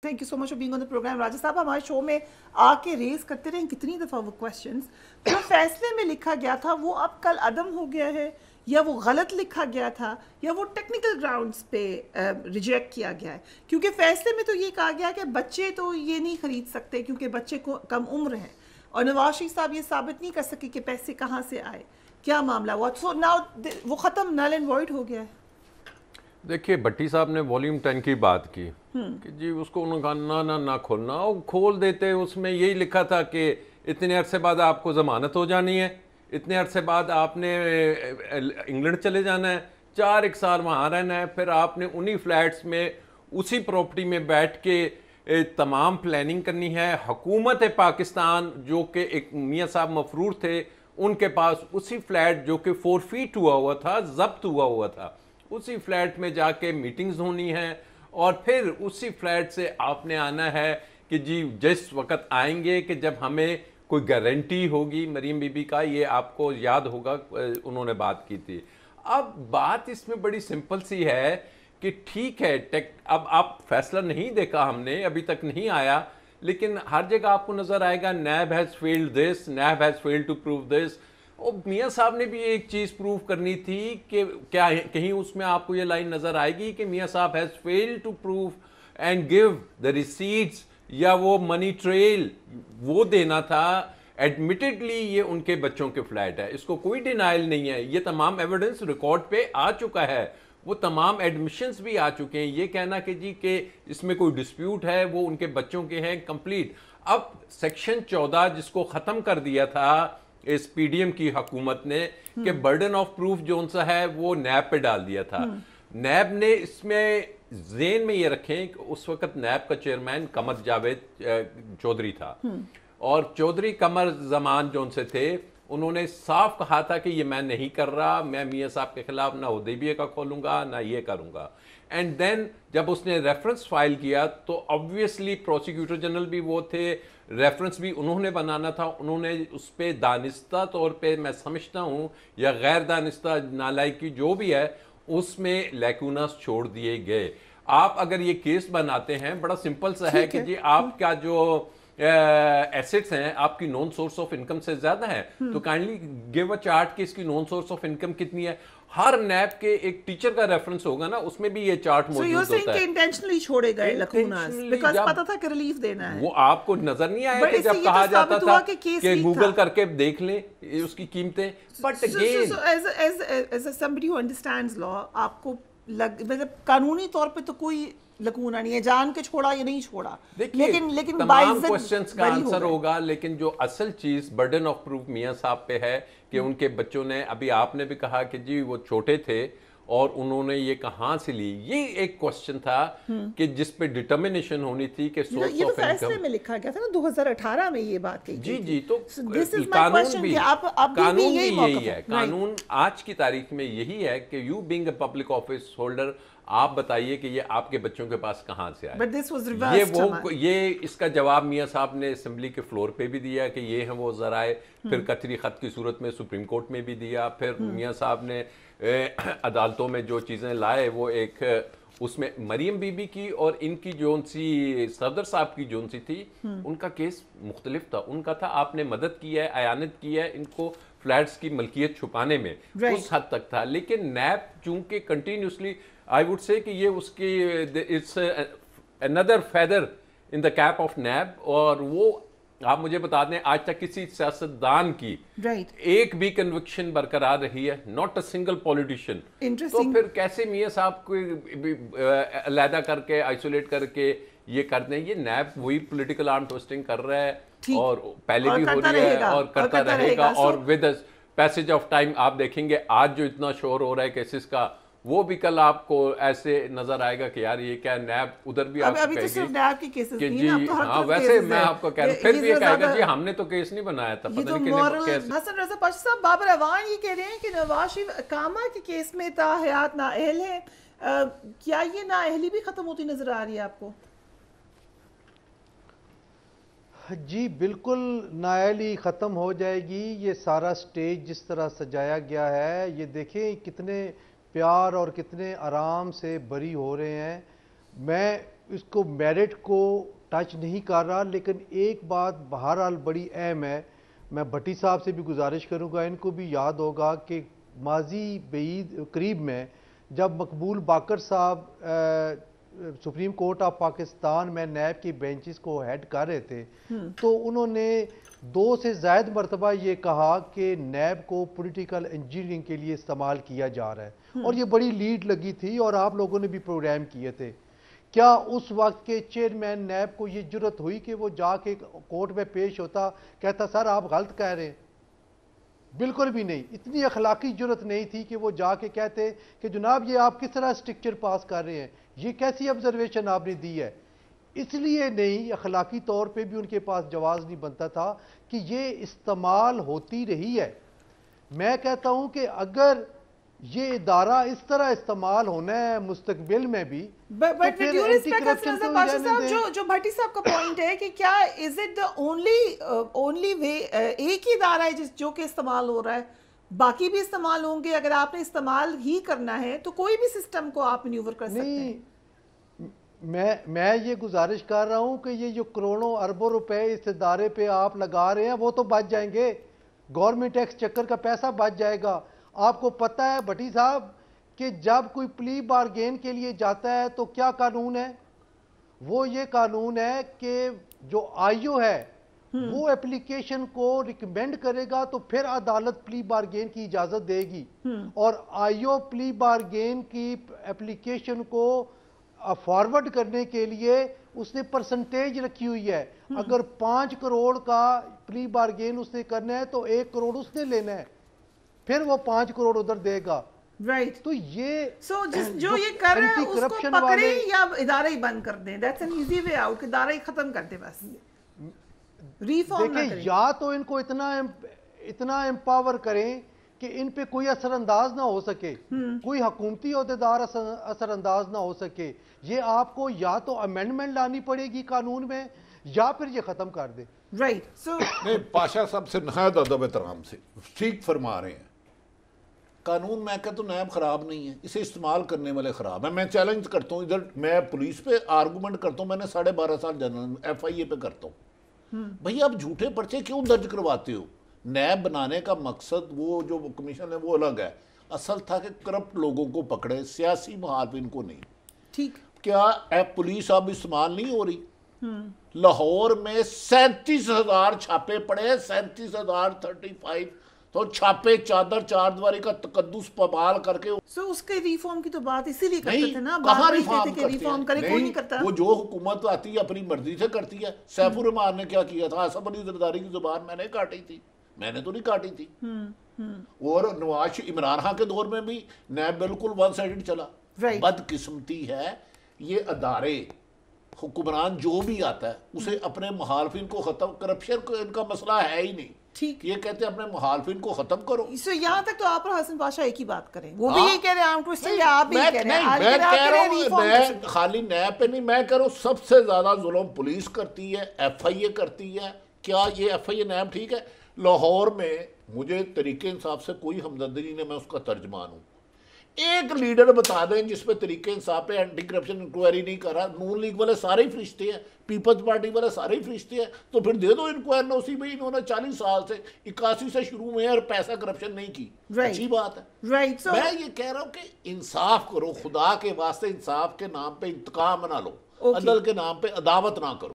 Thank you so much for being on the program. राजा साहब हमारे show में आके रेज करते रहे कितनी दफ़ा वो क्वेश्चंस जो फैसले में लिखा गया था वो अब कल अदम हो गया है, या वो गलत लिखा गया था, या वो टेक्निकल ग्राउंड्स पे रिजेक्ट किया गया है? क्योंकि फैसले में तो ये कहा गया कि बच्चे तो ये नहीं खरीद सकते क्योंकि बच्चे को कम उम्र है, और नवाज शरीफ साहब ये साबित नहीं कर सके कि पैसे कहाँ से आए। क्या मामला हुआ? सो नाउ वो ख़त्म, नल एंड वॉइड हो गया है। देखिए, भट्टी साहब ने वॉल्यूम 10 की बात की कि जी उसको उन्होंने कहा ना खोलना, और खोल देते। उसमें यही लिखा था कि इतने अरसे बाद आपको ज़मानत हो जानी है, इतने अरसे बाद आपने इंग्लैंड चले जाना है, 4 साल वहाँ रहना है, फिर आपने उन्हीं फ्लैट्स में उसी प्रॉपर्टी में बैठ के तमाम प्लानिंग करनी है। हुकूमत पाकिस्तान जो कि एक मियाँ साहब मफरूर थे, उनके पास उसी फ्लैट जो कि 4 फीट हुआ था, जब्त हुआ था, उसी फ्लैट में जाके मीटिंग्स होनी है, और फिर उसी फ्लैट से आपने आना है कि जी जिस वक्त आएंगे कि जब हमें कोई गारंटी होगी मरीम बीबी का। ये आपको याद होगा उन्होंने बात की थी। अब बात इसमें बड़ी सिंपल सी है कि ठीक है, अब आप फैसला नहीं देखा हमने, अभी तक नहीं आया, लेकिन हर जगह आपको नजर आएगा NAB has failed this, NAB has failed to prove this. और मियाँ साहब ने भी एक चीज़ प्रूव करनी थी कि क्या कहीं उसमें आपको ये लाइन नज़र आएगी कि मियाँ साहब has failed to prove and give the receipts, या वो मनी ट्रेल वो देना था। एडमिटेडली ये उनके बच्चों के फ्लैट है, इसको कोई डिनाइल नहीं है, ये तमाम एविडेंस रिकॉर्ड पे आ चुका है, वो तमाम एडमिशंस भी आ चुके हैं। ये कहना कि जी कि इसमें कोई डिस्प्यूट है, वो उनके बच्चों के हैं, कंप्लीट। अब सेक्शन 14 जिसको ख़त्म कर दिया था इस पीडीएम की हुकूमत ने कि बर्डन ऑफ प्रूफ जो सा है वो नैब पे डाल दिया था। नैब ने इसमें ज़हन में ये रखें कि उस वक्त नैब का चेयरमैन कमर जावेद चौधरी था, और चौधरी कमर जमान जो उनसे थे, उन्होंने साफ कहा था कि ये मैं नहीं कर रहा, मैं मियाँ साहब के खिलाफ ना हुदैबिया का खोलूंगा ना ये करूंगा। एंड देन जब उसने रेफरेंस फाइल किया तो ऑब्वियसली प्रोसिक्यूटर जनरल भी वो थे, रेफरेंस भी उन्होंने बनाना था, उन्होंने उस पर दानिस्ता तौर पे मैं समझता हूँ, या गैर दानिस्ता नालायकी जो भी है, उसमें लैकूनास छोड़ दिए गए। आप अगर ये केस बनाते हैं, बड़ा सिंपल सा है कि जी आपका जो एसेट्स हैं आपकी नॉन सोर्स ऑफ इनकम से ज्यादा है, तो काइंडली गिव अ चार्ट कि इसकी नॉन सोर्स ऑफ इनकम कितनी है। हर नैब के एक टीचर का रेफरेंस होगा ना, उसमें भी ये चार्ट मौजूद होता है। इंटेंशनली छोड़े गए लकूनास बिकॉज़ पता था कि रिलीफ देना है। वो आपको नजर नहीं आया कि जब कहा जाता था कि गूगल करके देख लें उसकी कीमतें। But again as somebody who understands law, आपको मतलब कानूनी तौर पे तो कोई लकूना नहीं है, जान के छोड़ा या नहीं छोड़ा, लेकिन तमाम क्वेश्चंस का आंसर होगा। लेकिन जो असल चीज बर्डन ऑफ प्रूफ मियाँ साहब पे है कि उनके बच्चों ने, अभी आपने भी कहा कि जी वो छोटे थे और उन्होंने ये कहां से ली, ये एक क्वेश्चन था कि जिस पे डिटर्मिनेशन होनी थी कि सोर्स ऑफ इनकम। फैसले में लिखा गया था ना 2018 में ये बात कही। जी तो कानून भी यही है, कानून आज की तारीख में यही है कि you being a public office holder, आप बताइए कि ये आपके बच्चों के पास कहां से आए। But this was reversed, ये इसका जवाब मियाँ साहब ने असेंबली के फ्लोर पे भी दिया कि ये हैं वो ज़राए, फिर कतरी ख़त की सूरत में सुप्रीम कोर्ट में भी दिया, फिर मियाँ साहब ने अदालतों में जो चीज़ें लाए वो एक उसमें मरीम बीबी की और इनकी जोन सी सदर साहब की जोन सी थी, उनका केस मुख्तलिफ था। उनका था आपने मदद की है, अयानत की है इनको फ्लैट्स की मलकियत छुपाने में, उस हद तक था। लेकिन नैब चूंकि कंटिन्यूसली आई वुड से कि ये उसकी it's another feather in the cap of NAB, और वो आप मुझे बता दें आज तक किसी सियासतदान की एक भी कन्विक्शन बरकरार रही है, नॉट अ सिंगल पॉलिटिशियन। तो फिर कैसे मियाँ साहब को अलहदा करके आइसोलेट करके ये कर दें? ये नैब वही पॉलिटिकल आर्म ट्विस्टिंग कर रहा है, और पहले भी हो रही है और करता रहेगा। और विद पैसेज ऑफ टाइम आप देखेंगे आज जो इतना शोर हो रहा है केसेस का, वो भी कल आपको ऐसे नजर आएगा कि यार ये क्या नैब उधर भी आपको कहेगी कि जी हाँ, वैसे मैं आपको कह रहा हूँ, फिर भी ये कहेगा जी हमने तो केस नहीं बनाया था, पता नहीं कैसे। हसन रज़ा पाशा साहब, बाबर अवान ये कह रहे हैं कि नवाज शरीफ कामा के केस में ताहयात नाअहल है, क्या ये नाअहली भी खत्म होती नजर आ रही है आपको? जी बिल्कुल, नाअहली ख़त्म हो जाएगी। ये सारा स्टेज जिस तरह सजाया गया है, ये देखें कितने प्यार और कितने आराम से बरी हो रहे हैं। मैं اس کو میرٹ کو ٹچ نہیں کر رہا، لیکن ایک بات بہرحال بڑی اہم ہے، میں بھٹی صاحب سے بھی گزارش کروں گا، ان کو بھی یاد ہوگا کہ ماضی بعید قریب میں جب مقبول باقر صاحب سپریم کورٹ آف پاکستان میں نیب کی بینچز کو ہیڈ کر رہے تھے، تو انہوں نے 2 سے زائد مرتبہ یہ کہا کہ نیب کو پولیٹیکل انجینئرنگ کے لیے استعمال کیا جا رہا ہے، اور یہ بڑی لیڈ لگی تھی اور آپ لوگوں نے بھی پروگرام کیے تھے۔ کیا اس وقت کے چیئرمین نیب کو یہ جرت ہوئی کہ وہ جا کے کورٹ میں پیش ہوتا، کہتا سر آپ غلط کہہ رہے ہیں؟ بالکل بھی نہیں، اتنی اخلاقی جرت نہیں تھی کہ وہ جا کے کہتے کہ جناب یہ آپ کس طرح اسٹرکچر پاس کر رہے ہیں، یہ کیسی آبزرویشن آپ نے دی ہے۔ اس لیے نہیں، اخلاقی طور پہ بھی ان کے پاس جواز نہیں بنتا تھا کہ یہ استعمال ہوتی رہی ہے۔ میں کہتا ہوں کہ اگر یہ ادارہ اس طرح استعمال ہونا ہے مستقبل میں بھی، بٹ ود ڈیو ریسپیکٹ باشا صاحب، جو بھٹی صاحب کا پوائنٹ ہے کہ کیا is it the only way, ایک ہی ادارہ ہے جو کہ استعمال ہو رہا ہے، باقی بھی استعمال ہوں گے؟ اگر آپ نے استعمال ہی کرنا ہے تو کوئی بھی سسٹم کو آپ مینیور کر سکتے ہیں۔ میں یہ گزارش کر رہا ہوں کہ یہ جو کروڑوں اربوں روپے اس ادارے پہ آپ لگا رہے ہیں وہ تو بچ جائیں گے، گورنمنٹ ٹیکس چکر کا پیسہ بچ جائے گا۔ آپ کو پتہ ہے بھٹی صاحب کہ جب کوئی پلی بارگین کے لیے جاتا ہے تو کیا قانون ہے؟ وہ یہ قانون ہے کہ جو آئی او ہے وہ اپلیکیشن کو ریکمینڈ کرے گا تو پھر عدالت پلی بارگین کی اجازت دے گی، اور آئی او پلی بارگین کی اپلیکیشن کو فارورڈ کرنے کے لیے اس نے پرسنٹیج رکھی ہوئی ہے۔ اگر 5 کروڑ کا پلی بارگین اس نے کرنا ہے تو 1 کروڑ اس نے لینا ہے، پھر وہ 5 کروڑ ادھر دے گا۔ رائٹ، تو یہ جو یہ کر رہے ہیں اس کو پکڑے یا ادارہ ہی بند کر دیں، that's an easy way out, ادارہ ہی ختم کر دیں بس، ریفارم نہ دیکھیں، کریں۔ یا تو ان کو اتنا امپاور کریں کہ ان پہ کوئی اثر انداز نہ ہو سکے، کوئی حکومتی عہدیدار اثر انداز نہ ہو سکے، یہ آپ کو یا تو امینڈمنٹ لانی پڑے گی قانون میں یا پھر یہ ختم کر دے۔ رائٹ، سو نہیں، پاشا صاحب سے نہایت ادب احترام سے ٹھیک فرما رہے ہیں، قانون میں کہتا ہوں نیب خراب نہیں ہے، اسے استعمال کرنے والے خراب ہیں۔ میں چیلنج کرتا ہوں، ادھر میں پولیس پہ آرگومنٹ کرتا ہوں، میں نے 12.5 سال جنرل ایف آئی اے پہ کرتا ہوں۔ بھئی آپ جھوٹے پرچے کیوں درج کرواتے ہو؟ نیب بنانے کا مقصد، وہ جو کمیشن ہے وہ الگ ہے، اصل تھا کہ کرپٹ لوگوں کو پکڑے، سیاسی محافظین کو نہیں۔ ٹھیک، کیا پولیس اب استعمال نہیں ہو رہی؟ لاہور میں 37,000 چھاپے پڑے، 37,035 تو چھاپے، چادر چار دیواری کا تقدس پامال کر کے۔ سو اس کے ریفارم کی تو بات اسی لیے کرتے تھے نا، کہاں ریفارم کرے، کوئی نہیں کرتا۔ وہ جو حکومت آتی ہے اپنی مرضی سے کرتی ہے۔ سیف الرحمان نے کیا کیا تھا؟ آصف علی زرداری کی زبان میں نے کاٹی تھی، میں نے تو نہیں کاٹی تھی۔ اور نواز عمران خان کے دور میں بھی نیب بالکل ون سائیڈڈ چلا۔ بدقسمتی ہے یہ ادارے، حکمران جو بھی آتا ہے اسے اپنے مخالفین کو ختم، کرپشن کو ان کا مسئلہ ہے ہی نہیں، ٹھیک، یہ کہتے ہیں اپنے مخالفین کو ختم کرو۔ سو یہاں تک تو آپ اور حسن پاشا ایک ہی بات کریں، وہ بھی یہ کہہ رہے ہیں، آپ بھی کہہ رہے ہیں، میں کہہ رہا ہوں، میں خالی نیب پہ نہیں، میں کہہ رہا ہوں سب سے زیادہ ظلم پولیس کرتی ہے، ایف آئی اے کرتی ہے۔ کیا یہ ایف آئی اے نیب ٹھیک ہے؟ لاہور میں مجھے طریقے انصاف سے کوئی ہمدردی نہیں، میں اس کا ترجمان ہوں۔ ایک لیڈر بتا دیں جس پہ طریقے انصاف پہ اینٹی کرپشن انکوائری نہیں کر رہا۔ نون لیگ والے سارے ہی فرشتے ہیں، پیپلز پارٹی والے سارے ہی فرشتے ہیں، تو پھر دے دو انکوائری۔ اسی میں انہوں نے 40 سال سے 81 سے شروع میں اور پیسہ کرپشن نہیں کی، اچھی بات ہے۔ میں یہ کہہ رہا ہوں کہ انصاف کرو، خدا کے واسطے انصاف کے نام پہ انتقام نہ لو، عدل کے نام پہ عداوت نہ کرو۔